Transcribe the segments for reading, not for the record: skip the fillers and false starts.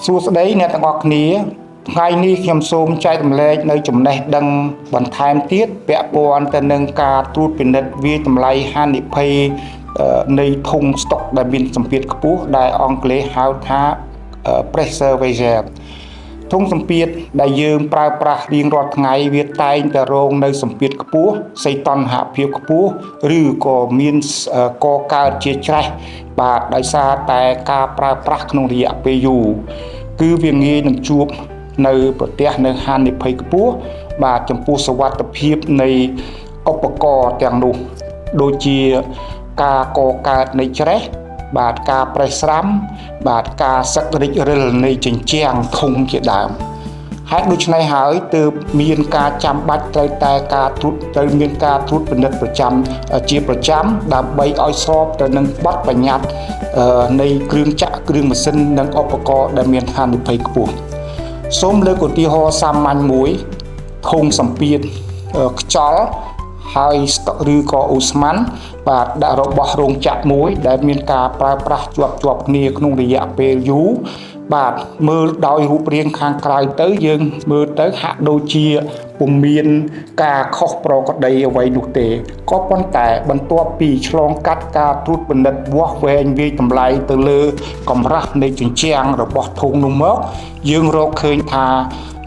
សួស្តីអ្នកទាំងអស់គ្នាថ្ងៃនេះខ្ញុំសូមចែករំលែកនៅចំណេះដឹងបន្ថែមទៀតពាក់ព័ន្ធទៅនឹងការត្រួតពិនិត្យវាយតម្លៃហានិភ័យនៃធុងស្តុកដែលមានសម្ពាធខ្ពស់ដែលអង់គ្លេសហៅថា pressure washer ធុងសម្ពាធដែលយើងប្រើប្រាស់រៀងរាល់ថ្ងៃវាតែងតែរងនៅសម្ពាធខ្ពស់សីតុណ្ហភាពខ្ពស់ឬក៏មានកកើតជាច្រេះបាទដោយសារតែការប្រើប្រាស់ក្នុងរយៈពេលយូរគឺវាងាយនឹងជួបនៅប្រទះនៅហានិភ័យខ្ពស់បាទចំពោះសុវត្ថិភាពនៃឧបករណ៍ទាំងនោះដូចជាការកកើតនៃច្រេះបាទការប្រេះស្រាំបាទការសឹករិចរិលនៃជញ្ជាំងធុងជាដើមហេតុដូច្នេះហើយទើបមានការចាំបាច់ត្រូវមានការត្រួតពិនិត្យប្រចាំដើម្បីឲ្យស្របទៅនឹងបទបញ្ញត្តិនៃគ្រឿងចក្រគ្រឿងម៉ាស៊ីននិងឧបករណ៍ដែលមានហានិភ័យខ្ពស់សូមលើកឧទាហរណ៍សាមញ្ញមួយធុងសម្ពាធខ្យល់ហើយឬក៏អូស្មန်បាទដាក់របស់រោងចក្រមួយដែលមានការប្រើប្រាស់ជាប់គ្នាក្នុងរយៈពេលយូរបាទមើលដោយរូបរាងខាងក្រៅទៅយើងមើលទៅហាក់ដូចជាពុំមានការខុសប្រក្រតីអ្វីនោះទេក៏ប៉ុន្តែបន្ទាប់ពីឆ្លងកាត់ការត្រួតពិនិត្យវាស់វែងវាយតម្លៃទៅលើកម្រាស់នៃជញ្ជាំងរបស់ធុងនោះមកយើងរកឃើញថា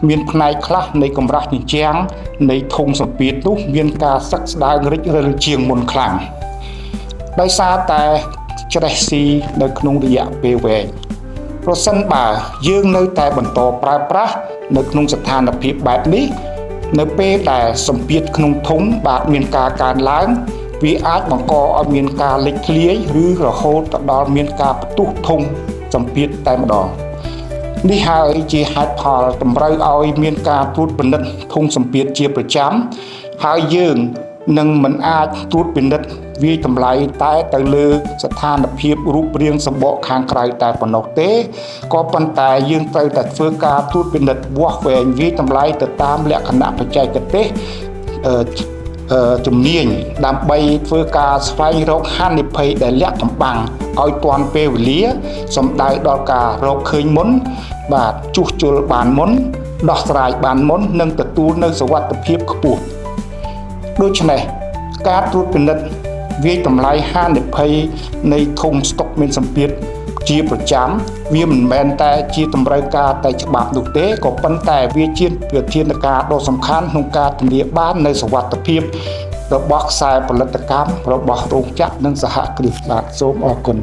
មានផ្នែកខ្លះនៃកម្រាស់ជញ្ជាំងនៃធុងសម្ពាធនោះមានការសឹកស្ដាងរិចរិលជាងមុនខ្លាំងដោយសារតែច្រេះស៊ីនៅក្នុងរយៈពេលវែងប្រសិនបើយើងនៅតែបន្តប្រើប្រាស់នៅក្នុងស្ថានភាពបែបនេះនៅពេលដែលសម្ពាធក្នុងធុងបាទមានការកើនឡើងវាអាចបង្កឲ្យមានការលេចធ្លាយឬរហូតដល់មានការផ្ទុះធុងសម្ពាធតែម្ដងនេះហើយជាហេតុផលតម្រូវឲ្យមានការត្រួតពិនិត្យធុងសម្ពាធជាប្រចាំហើយយើងនឹងមិនអាចត្រួតពិនិត្យវាយតម្លៃតែទៅលើស្ថានភាពរូបរាងសម្បកខាងក្រៅតែប៉ុណ្ណោះទេក៏ប៉ុន្តែយើងត្រូវតែធ្វើការត្រួតពិនិត្យវាស់វែងវាយតម្លៃទៅតាមលក្ខណៈបច្ចេកទេសជំនាញដើម្បីធ្វើការស្វែងរកហានិភ័យដែលលាក់កំបាំងឲ្យទាន់ពេលវេលាសំដៅដល់ការរកឃើញមុនបាទជួសជុលបានមុនដោះស្រាយបានមុននិងទទួលនៅសុវត្ថិភាពខ្ពស់ដូច្នេះការត្រួតពិនិត្យវាយតម្លៃហានិភ័យនៃធុងស្តុកមានសម្ពាធជាប្រចាំវាមិនមែនតែជាតម្រូវការតែច្បាប់នោះទេក៏ប៉ុន្តែវាជាវិធានការដ៏សំខាន់ក្នុងការធានាបាននូវសុវត្ថិភាពរបស់ខ្សែផលិតកម្មរបស់រោងចក្រនិងសហគ្រាសបាទសូមអរគុណ